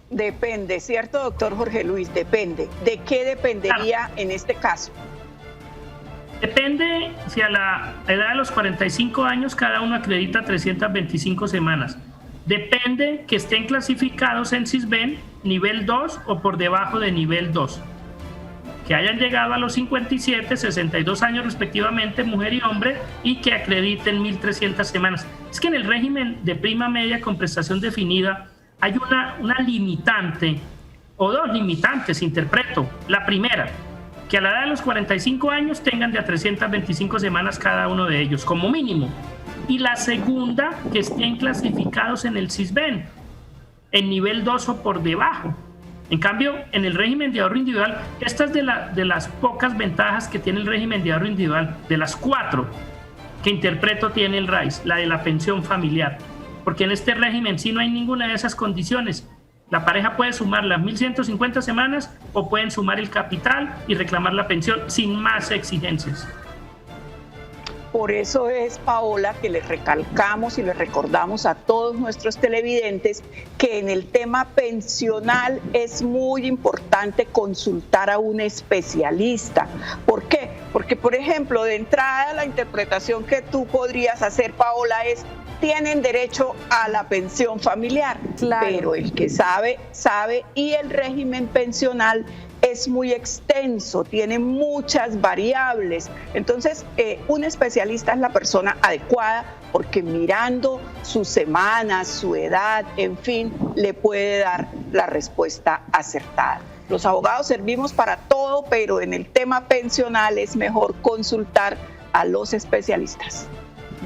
Depende, ¿cierto, doctor Jorge Luis? Depende. ¿De qué dependería en este caso? Depende si a la edad de los 45 años cada uno acredita 325 semanas. Depende que estén clasificados en SISBEN nivel 2 o por debajo de nivel 2. Que hayan llegado a los 57, 62 años respectivamente, mujer y hombre, y que acrediten 1.300 semanas. Es que en el régimen de prima media con prestación definida hay una limitante o dos limitantes, interpreto. La primera, que a la edad de los 45 años tengan de a 325 semanas cada uno de ellos, como mínimo. Y la segunda, que estén clasificados en el Sisbén, en nivel 2 o por debajo. En cambio, en el régimen de ahorro individual, esta es de las pocas ventajas que tiene el régimen de ahorro individual, de las 4 que interpreto tiene el RAIS, la de la pensión familiar. Porque en este régimen sí no hay ninguna de esas condiciones. La pareja puede sumar las 1.150 semanas o pueden sumar el capital y reclamar la pensión sin más exigencias. Por eso es, Paola, que les recalcamos y les recordamos a todos nuestros televidentes que en el tema pensional es muy importante consultar a un especialista. ¿Por qué? Porque, por ejemplo, de entrada la interpretación que tú podrías hacer, Paola, es: tienen derecho a la pensión familiar, claro. Pero el que sabe, sabe, y el régimen pensional es muy extenso, tiene muchas variables. Entonces, un especialista es la persona adecuada porque mirando sus semanas, su edad, en fin, le puede dar la respuesta acertada. Los abogados servimos para todo, pero en el tema pensional es mejor consultar a los especialistas.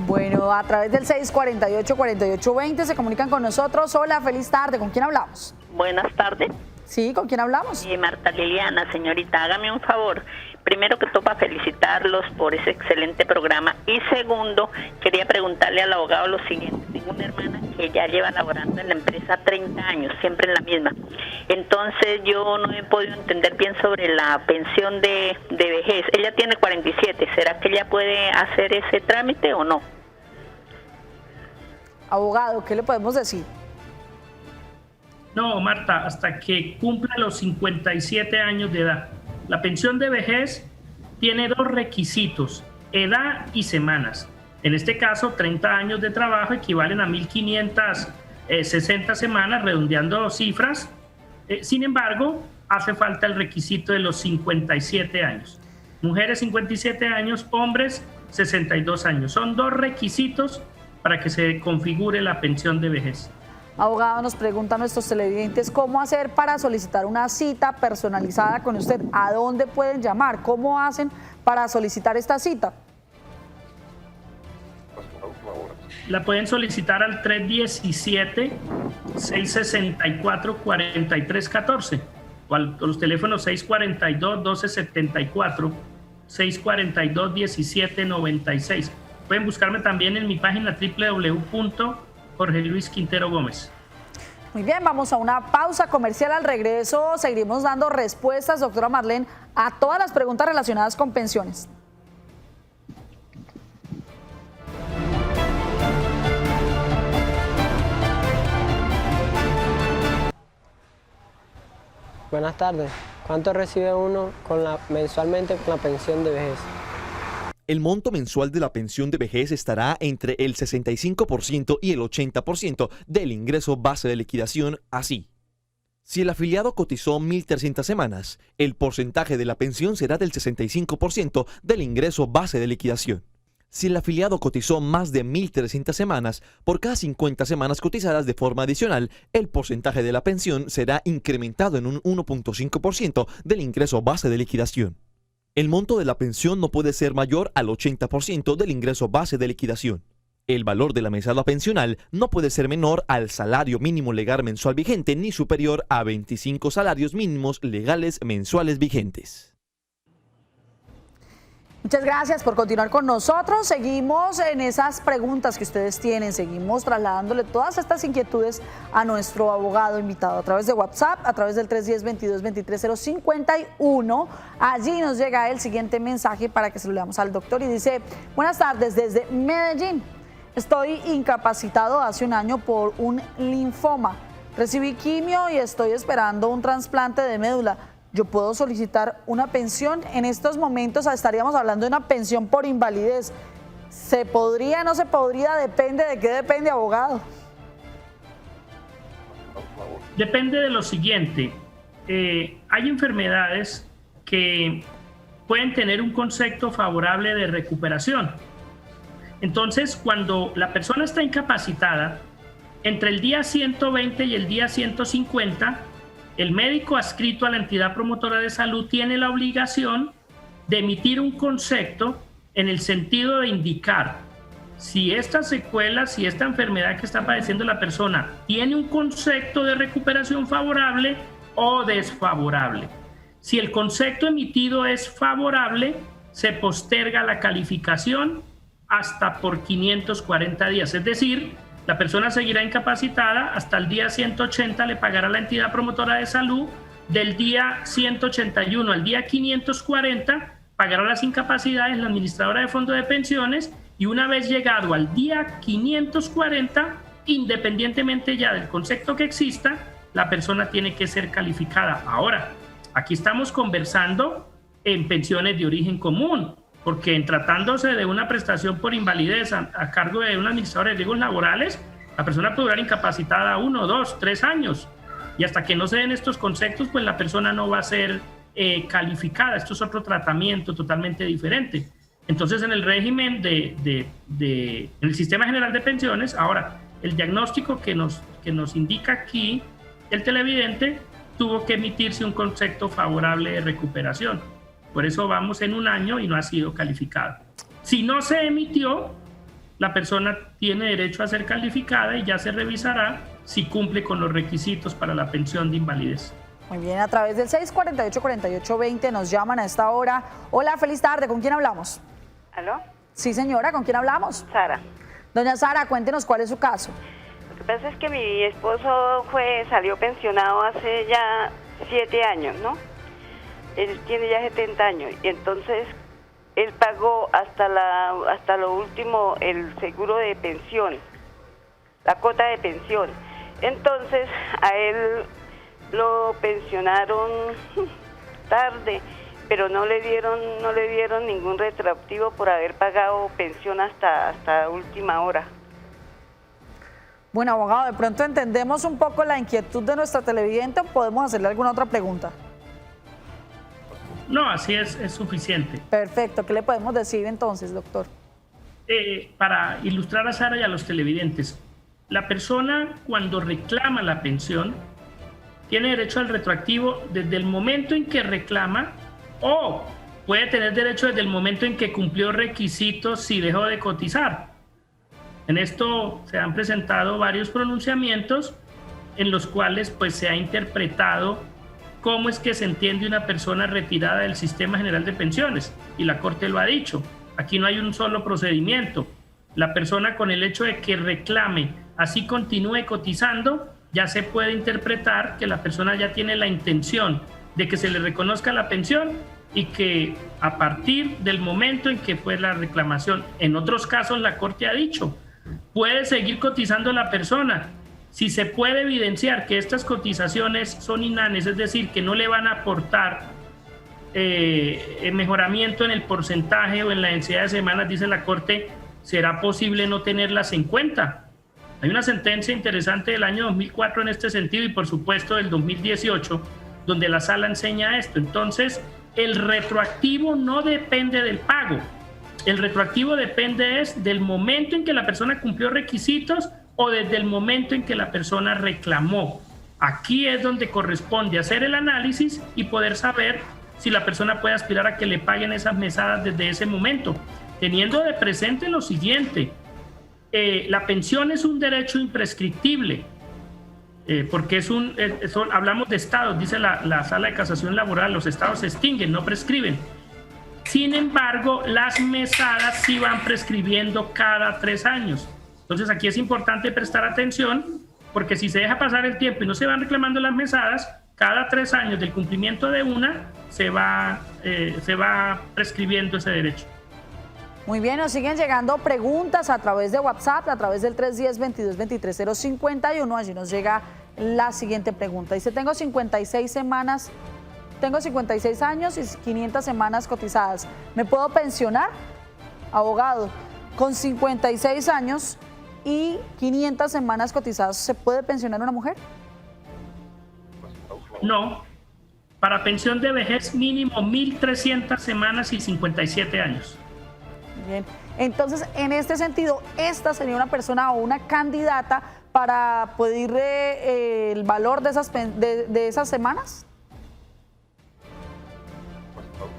Bueno, a través del 648-4820 se comunican con nosotros. Hola, feliz tarde. ¿Con quién hablamos? Buenas tardes. Sí, ¿con quién hablamos? Marta Liliana, señorita, hágame un favor. Primero que todo, para felicitarlos por ese excelente programa. Y segundo, quería preguntarle al abogado lo siguiente. Tengo una hermana que ya lleva laborando en la empresa 30 años, siempre en la misma. Entonces yo no he podido entender bien sobre la pensión de vejez. Ella tiene 47. ¿Será que ella puede hacer ese trámite o no? Abogado, ¿qué le podemos decir? No, Marta, hasta que cumpla los 57 años de edad. La pensión de vejez tiene 2 requisitos: edad y semanas. En este caso, 30 años de trabajo equivalen a 1.560 semanas, redondeando cifras. Sin embargo, hace falta el requisito de los 57 años. Mujeres 57 años, hombres 62 años. Son 2 requisitos para que se configure la pensión de vejez. Abogado, nos preguntan nuestros televidentes cómo hacer para solicitar una cita personalizada con usted. ¿A dónde pueden llamar? ¿Cómo hacen para solicitar esta cita? La pueden solicitar al 317-664-4314 o a los teléfonos 642-1274, 642-1796. Pueden buscarme también en mi página www.Jorge Luis Quintero Gómez. Muy bien, vamos a una pausa comercial. Al regreso seguiremos dando respuestas, doctora Marlene, a todas las preguntas relacionadas con pensiones. Buenas tardes. ¿Cuánto recibe uno mensualmente con la pensión de vejez? El monto mensual de la pensión de vejez estará entre el 65% y el 80% del ingreso base de liquidación, así. Si el afiliado cotizó 1.300 semanas, el porcentaje de la pensión será del 65% del ingreso base de liquidación. Si el afiliado cotizó más de 1.300 semanas, por cada 50 semanas cotizadas de forma adicional, el porcentaje de la pensión será incrementado en un 1.5% del ingreso base de liquidación. El monto de la pensión no puede ser mayor al 80% del ingreso base de liquidación. El valor de la mesada pensional no puede ser menor al salario mínimo legal mensual vigente ni superior a 25 salarios mínimos legales mensuales vigentes. Muchas gracias por continuar con nosotros. Seguimos en esas preguntas que ustedes tienen, seguimos trasladándole todas estas inquietudes a nuestro abogado invitado a través de WhatsApp, a través del 310-22-23-051. Allí nos llega el siguiente mensaje para que se lo leamos al doctor y dice: buenas tardes, desde Medellín. Estoy incapacitado hace un año por un linfoma. Recibí quimio y estoy esperando un trasplante de médula. ¿Yo puedo solicitar una pensión? En estos momentos estaríamos hablando de una pensión por invalidez. ¿Se podría, no se podría? Depende. ¿De qué depende, abogado? Depende de lo siguiente. Hay enfermedades que pueden tener un concepto favorable de recuperación. Entonces, cuando la persona está incapacitada, entre el día 120 y el día 150, el médico adscrito a la entidad promotora de salud tiene la obligación de emitir un concepto en el sentido de indicar si esta secuela, si esta enfermedad que está padeciendo la persona tiene un concepto de recuperación favorable o desfavorable. Si el concepto emitido es favorable, se posterga la calificación hasta por 540 días. Es decir, la persona seguirá incapacitada hasta el día 180, le pagará la entidad promotora de salud. Del día 181 al día 540, pagará las incapacidades la administradora de fondo de pensiones, y una vez llegado al día 540, independientemente ya del concepto que exista, la persona tiene que ser calificada. Ahora, aquí estamos conversando en pensiones de origen común, porque en tratándose de una prestación por invalidez a cargo de un administrador de riesgos laborales, la persona puede durar incapacitada 1, 2, 3 años, y hasta que no se den estos conceptos, pues la persona no va a ser calificada. Esto es otro tratamiento totalmente diferente. Entonces, en el régimen en el Sistema General de Pensiones, ahora, el diagnóstico que nos indica aquí el televidente tuvo que emitirse un concepto favorable de recuperación. Por eso vamos en 1 año y no ha sido calificado. Si no se emitió, la persona tiene derecho a ser calificada y ya se revisará si cumple con los requisitos para la pensión de invalidez. Muy bien, a través del 648-4820 nos llaman a esta hora. Hola, feliz tarde, ¿con quién hablamos? ¿Aló? Sí, señora, ¿con quién hablamos? Sara. Doña Sara, cuéntenos cuál es su caso. Lo que pasa es que mi esposo salió pensionado hace ya 7 años, ¿no? Él tiene ya 70 años y entonces él pagó hasta lo último el seguro de pensión, la cuota de pensión. Entonces a él lo pensionaron tarde, pero no le dieron ningún retroactivo por haber pagado pensión hasta última hora. Bueno, abogado, de pronto entendemos un poco la inquietud de nuestra televidente, ¿o podemos hacerle alguna otra pregunta? No, así es suficiente. Perfecto, ¿qué le podemos decir entonces, doctor? Para ilustrar a Sara y a los televidentes, la persona cuando reclama la pensión tiene derecho al retroactivo desde el momento en que reclama, o puede tener derecho desde el momento en que cumplió requisitos si dejó de cotizar. En esto se han presentado varios pronunciamientos en los cuales pues se ha interpretado cómo es que se entiende una persona retirada del Sistema General de Pensiones, y la Corte lo ha dicho. Aquí no hay un solo procedimiento. La persona, con el hecho de que reclame, así continúe cotizando, ya se puede interpretar que la persona ya tiene la intención de que se le reconozca la pensión, y que a partir del momento en que fue la reclamación, en otros casos la Corte ha dicho, puede seguir cotizando la persona. Si se puede evidenciar que estas cotizaciones son innanes, es decir, que no le van a aportar mejoramiento en el porcentaje o en la densidad de semanas, dice la Corte, será posible no tenerlas en cuenta. Hay una sentencia interesante del año 2004 en este sentido, y por supuesto del 2018, donde la sala enseña esto. Entonces, el retroactivo no depende del pago. El retroactivo depende del momento en que la persona cumplió requisitos o desde el momento en que la persona reclamó. Aquí es donde corresponde hacer el análisis y poder saber si la persona puede aspirar a que le paguen esas mesadas desde ese momento, teniendo de presente lo siguiente: la pensión es un derecho imprescriptible, porque hablamos de estados, dice la Sala de Casación Laboral, los estados se extinguen, no prescriben. Sin embargo, las mesadas sí van prescribiendo cada 3 años. Entonces aquí es importante prestar atención, porque si se deja pasar el tiempo y no se van reclamando las mesadas, cada 3 años del cumplimiento de una se va prescribiendo ese derecho. Muy bien, nos siguen llegando preguntas a través de WhatsApp, a través del 310-2223-051. Allí nos llega la siguiente pregunta. Dice, tengo 56 años y 500 semanas cotizadas. ¿Me puedo pensionar? Abogado, con 56 años y 500 semanas cotizadas, ¿se puede pensionar una mujer? No. Para pensión de vejez mínimo 1.300 semanas y 57 años. Bien, entonces en este sentido, esta sería una persona o una candidata para pedir el valor de esas semanas?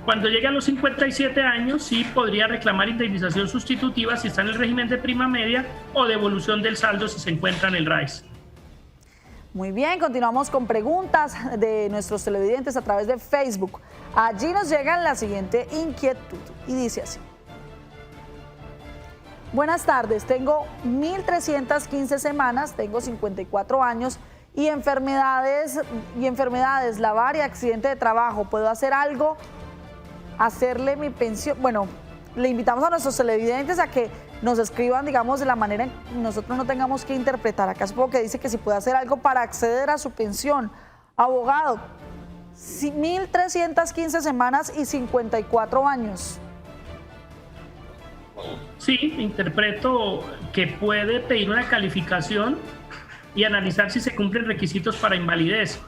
Cuando llegue a los 57 años, sí podría reclamar indemnización sustitutiva si está en el régimen de prima media o devolución del saldo si se encuentra en el RAIS. Muy bien, continuamos con preguntas de nuestros televidentes a través de Facebook. Allí nos llega la siguiente inquietud y dice así. Buenas tardes, tengo 1.315 semanas, tengo 54 años y enfermedades, lavar y accidente de trabajo. ¿Puedo hacer algo? Hacerle mi pensión. Bueno, le invitamos a nuestros televidentes a que nos escriban, digamos, de la manera en que nosotros no tengamos que interpretar. Acá supongo que dice que si puede hacer algo para acceder a su pensión. Abogado, 1.315 semanas y 54 años. Sí, interpreto que puede pedir una calificación y analizar si se cumplen requisitos para invalidez.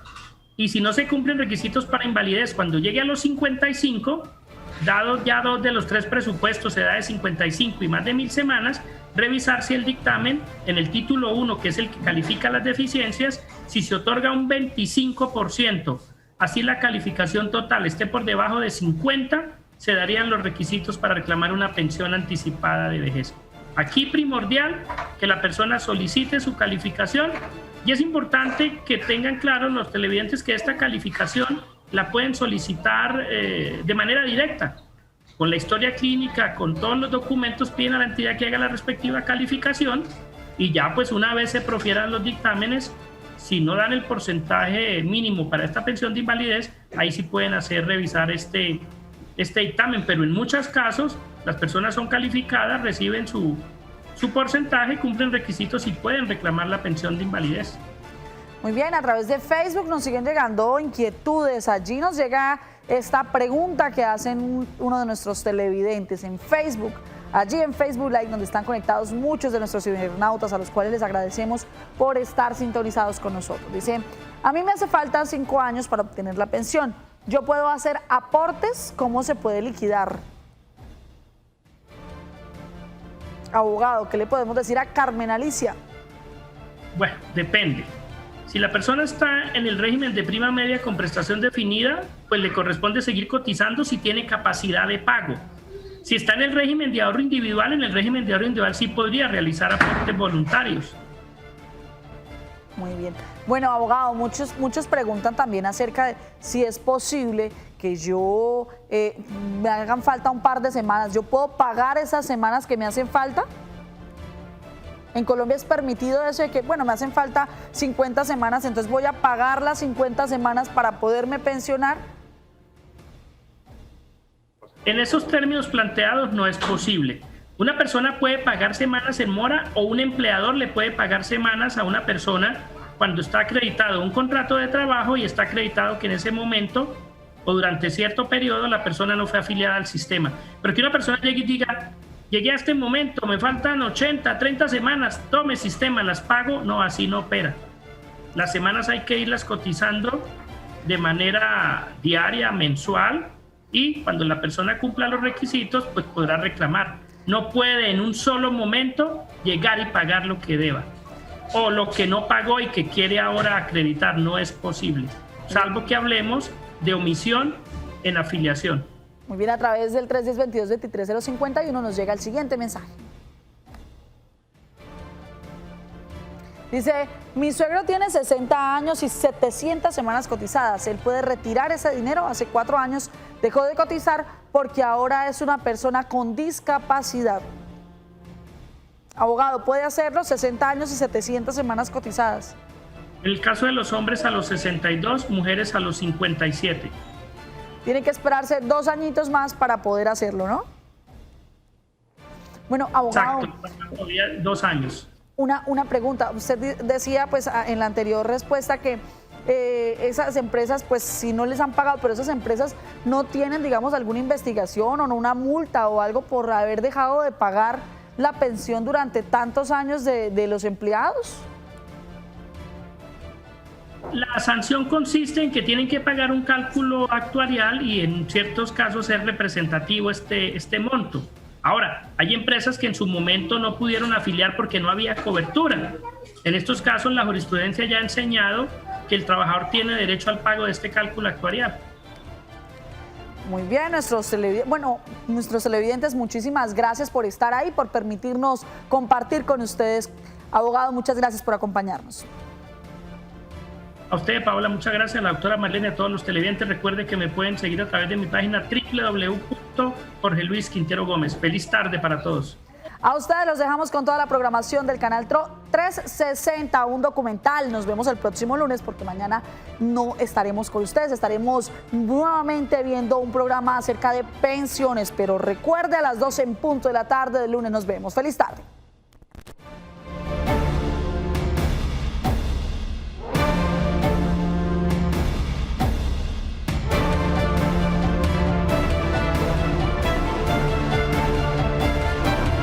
Y si no se cumplen requisitos para invalidez, cuando llegue a los 55, dado ya 2 de los 3 presupuestos, edad de 55 y más de 1.000 semanas, revisar si el dictamen en el título 1, que es el que califica las deficiencias, si se otorga un 25%, así la calificación total esté por debajo de 50, se darían los requisitos para reclamar una pensión anticipada de vejez. Aquí primordial que la persona solicite su calificación y es importante que tengan claro los televidentes que esta calificación la pueden solicitar de manera directa. Con la historia clínica, con todos los documentos, piden a la entidad que haga la respectiva calificación y ya pues una vez se profieran los dictámenes, si no dan el porcentaje mínimo para esta pensión de invalidez, ahí sí pueden hacer revisar este dictamen, pero en muchos casos las personas son calificadas, reciben su porcentaje, cumplen requisitos y pueden reclamar la pensión de invalidez. Muy bien, a través de Facebook nos siguen llegando inquietudes. Allí nos llega esta pregunta que hacen uno de nuestros televidentes en Facebook. Allí en Facebook Live, donde están conectados muchos de nuestros cibernautas, a los cuales les agradecemos por estar sintonizados con nosotros. Dice, a mí me hace falta 5 años para obtener la pensión. ¿Yo puedo hacer aportes? ¿Cómo se puede liquidar? Abogado, ¿qué le podemos decir a Carmen Alicia? Bueno, depende. Si la persona está en el régimen de prima media con prestación definida, pues le corresponde seguir cotizando si tiene capacidad de pago. Si está en el régimen de ahorro individual, en el régimen de ahorro individual sí podría realizar aportes voluntarios. Muy bien. Bueno, abogado, muchos preguntan también acerca de si es posible que yo me hagan falta un par de semanas. ¿Yo puedo pagar esas semanas que me hacen falta? En Colombia es permitido eso de que, bueno, me hacen falta 50 semanas, entonces voy a pagar las 50 semanas para poderme pensionar. En esos términos planteados no es posible. Una persona puede pagar semanas en mora o un empleador le puede pagar semanas a una persona cuando está acreditado un contrato de trabajo y está acreditado que en ese momento o durante cierto periodo la persona no fue afiliada al sistema. Pero que una persona llegue y diga, llegué a este momento, me faltan 80, 30 semanas, tome sistema, las pago, no, así no opera. Las semanas hay que irlas cotizando de manera diaria, mensual, y cuando la persona cumpla los requisitos, pues podrá reclamar. No puede en un solo momento llegar y pagar lo que deba. O lo que no pagó y que quiere ahora acreditar, no es posible. Salvo que hablemos de omisión en afiliación. Muy bien, a través del 310-22-23-051 nos llega el siguiente mensaje. Dice, mi suegro tiene 60 años y 700 semanas cotizadas. Él puede retirar ese dinero. Hace 4 años dejó de cotizar porque ahora es una persona con discapacidad. Abogado, ¿puede hacerlo? 60 años y 700 semanas cotizadas. En el caso de los hombres a los 62, mujeres a los 57. Tiene que esperarse 2 añitos más para poder hacerlo, ¿no? Bueno, abogado. Exacto, 2 años. Una pregunta. Usted decía pues en la anterior respuesta que esas empresas, pues si no les han pagado, pero esas empresas no tienen, digamos, alguna investigación o no una multa o algo por haber dejado de pagar la pensión durante tantos años de los empleados. La sanción consiste en que tienen que pagar un cálculo actuarial y en ciertos casos es representativo este monto. Ahora, hay empresas que en su momento no pudieron afiliar porque no había cobertura. En estos casos, la jurisprudencia ya ha enseñado que el trabajador tiene derecho al pago de este cálculo actuarial. Muy bien, nuestros televidentes, muchísimas gracias por estar ahí, por permitirnos compartir con ustedes. Abogado, muchas gracias por acompañarnos. A usted, Paola, muchas gracias. A la doctora Marlene, a todos los televidentes, recuerde que me pueden seguir a través de mi página www.jorgeluisquintero Gómez. Feliz tarde para todos. A ustedes los dejamos con toda la programación del canal 360, un documental. Nos vemos el próximo lunes porque mañana no estaremos con ustedes. Estaremos nuevamente viendo un programa acerca de pensiones. Pero recuerde, a las 12 en punto de la tarde del lunes nos vemos. Feliz tarde.